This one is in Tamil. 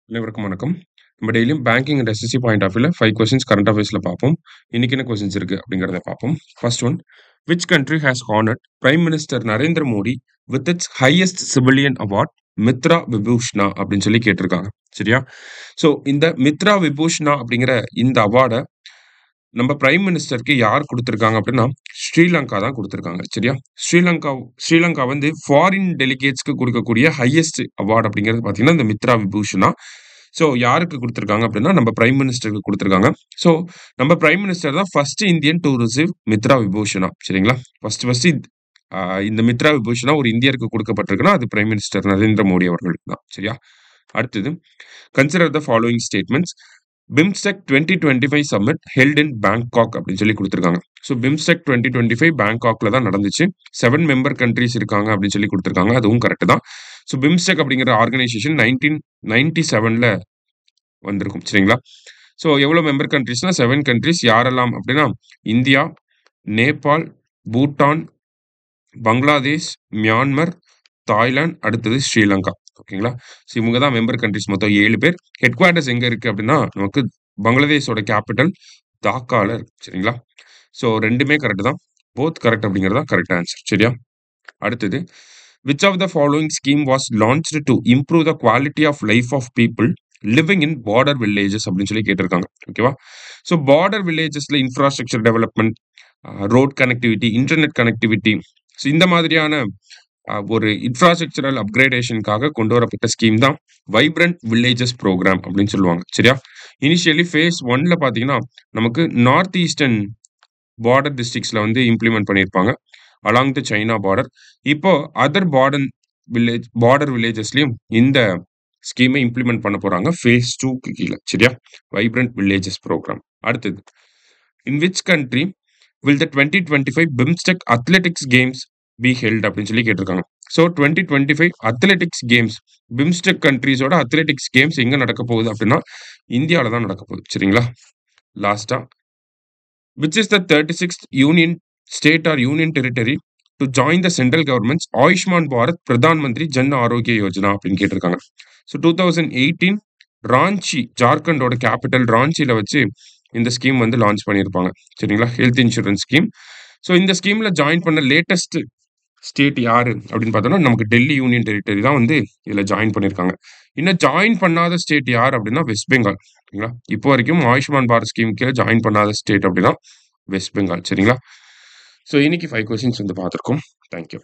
அனைவருக்கும் வணக்கம். நம்ம டெய்லியும் banking and SSC point of வியூல 5 கொஸ்டின்ஸ் கரண்ட் அஃபேர்ஸ்ல பார்ப்போம். இன்னைக்கு என்ன கொஸ்டின்ஸ் இருக்கு அப்படிங்கிறத பார்ப்போம். First one, which country has honoured prime minister Narendra Modi with its highest civilian award Mitra Vibhushana அப்படின்னு சொல்லி கேட்டிருக்காங்க. சரியா? ஸோ இந்த மித்ரா விபூஷணா அப்படிங்கிற இந்த அவார்டை நம்ம பிரைம் மினிஸ்டருக்கு யார் கொடுத்திருக்காங்க அப்படின்னா ஸ்ரீலங்கா தான் கொடுத்திருக்காங்க. சரியா? ஸ்ரீலங்கா வந்து ஃபாரின் டெலிகேட்ஸ்க்கு கொடுக்கக்கூடிய ஹையஸ்ட் அவார்டு அப்படிங்கிறது பார்த்தீங்கன்னா இந்த மித்ரா விபூஷணா. ஸோ யாருக்கு கொடுத்திருக்காங்க அப்படின்னா நம்ம பிரைம் மினிஸ்டருக்கு கொடுத்திருக்காங்க. ஸோ நம்ம பிரைம் மினிஸ்டர் தான் first Indian to receive Mitra Vibhushana. சரிங்களா? ஃபர்ஸ்ட் இந்த மித்ரா விபூஷணா ஒரு இந்தியருக்கு கொடுக்கப்பட்டிருக்குன்னா அது பிரைம் மினிஸ்டர் நரேந்திர மோடி அவர்களுக்கு தான். சரியா? அடுத்தது, consider the following statements. BIMSTEC 2025 summit held in Bangkok அப்படின்னு சொல்லி கொடுத்திருக்காங்க. ஸோ பிம்ஸ்டெக் 2025 பேங்காக்ல தான் நடந்துச்சு. 7 மெம்பர் கண்ட்ரீஸ் இருக்காங்க அப்படின்னு சொல்லி கொடுத்திருக்காங்க. அதுவும் கரெக்ட் தான். ஸோ பிம்ஸ்டெக் அப்படிங்கிற ஆர்கனைசேஷன் 1997ல வந்திருக்கும். சரிங்களா? ஸோ எவ்வளவு மெம்பர் கண்ட்ரீஸ்னா 7 கண்ட்ரீஸ். யாரெல்லாம் அப்படின்னா India, Nepal, Bhutan, Bangladesh, Myanmar, Thailand, அடுத்தது ஸ்ரீலங்கா. ஓகேங்களா? ஸோ இவங்க தான் மெம்பர் கண்ட்ரீஸ். மொத்தம் 7 பேர். ஹெட் குவார்ட்டர்ஸ் எங்க இருக்கு அப்படின்னா நமக்கு பங்களாதேஷோட கேபிட்டல் டாக்கால இருக்கு. சரிங்களா? ஸோ 2மே கரெக்ட் தான். போத் கரெக்ட் அப்படிங்கிறது தான் கரெக்ட் ஆன்சர். சரியா? அடுத்தது, which of the following scheme was launched to improve the quality of life of people living in border villages அப்படின்னு சொல்லி கேட்டிருக்காங்க. ஓகேவா? ஸோ பார்டர் வில்லேஜஸ்ல infrastructure development, road connectivity, internet connectivity, so இந்த மாதிரியான ஒரு இன்ஃப்ராஸ்ட்ரக்சரல் அப்கிரேடேஷனுக்காக கொண்டு வரப்பட்ட ஸ்கீம் தான் வைப்ரண்ட் வில்லேஜஸ் ப்ரோக்ராம் அப்படின்னு சொல்லுவாங்க. சரியா? இனிஷியலி ஃபேஸ் 1ல பார்த்தீங்கன்னா நமக்கு நார்த் ஈஸ்டர்ன் பார்டர் டிஸ்ட்ரிக்ட்ஸ்ல வந்து இம்ப்ளிமெண்ட் பண்ணியிருப்பாங்க அலாங் த சைனா பார்டர். இப்போ அதர் பார்டர் வில்லேஜஸ்லயும் இந்த ஸ்கீமை இம்ப்ளிமெண்ட் பண்ண போறாங்க ஃபேஸ் 2க்கு கீழே. சரியா? Vibrant villages programme. அடுத்தது, in which country will the 2025 BIMSTEC athletics games be held அப்படின்னு சொல்லி கேட்டிருக்காங்க. ஸோ 2025 அத்லெட்டிக்ஸ் கேம்ஸ், பிம்ஸ்டெக் கண்ட்ரீஸோட அத்லெட்டிக்ஸ் கேம்ஸ் எங்க நடக்க போகுது அப்படின்னா இந்தியாவில தான் நடக்க போகுது. சரிங்களா? லாஸ்டா, which is the 36th union state or union territory to join the central government's Ayushman Bharat Pradhan Mantri Jan Arogya Yojana அப்படின்னு கேட்டிருக்காங்க. ஸோ 2018 ராஞ்சி, ஜார்க்கண்டோட கேபிட்டல் ராஞ்சியில வச்சு இந்த ஸ்கீம் வந்து லான்ச் பண்ணியிருப்பாங்க. சரிங்களா? Health insurance scheme. ஸோ இந்த ஸ்கீம்ல ஜாயின் பண்ண லேட்டஸ்ட் ஸ்டேட் யாரு அப்படின்னு பார்த்தோம்னா நமக்கு டெல்லி யூனியன் டெரிட்டரி தான் வந்து இதுல ஜாயின் பண்ணியிருக்காங்க. இன்னும் ஜாயின் பண்ணாத ஸ்டேட் யார் அப்படின்னா வெஸ்ட் பெங்கால். சரிங்களா? இப்போ வரைக்கும் ஆயுஷ்மான் பாரத் ஸ்கீம் கீழே ஜாயின் பண்ணாத ஸ்டேட் அப்படின்னா வெஸ்ட் பெங்கால். சரிங்களா? ஸோ இன்னைக்கு 5 கொஸ்டின்ஸ் வந்து பார்த்துருக்கோம். தேங்க்யூ.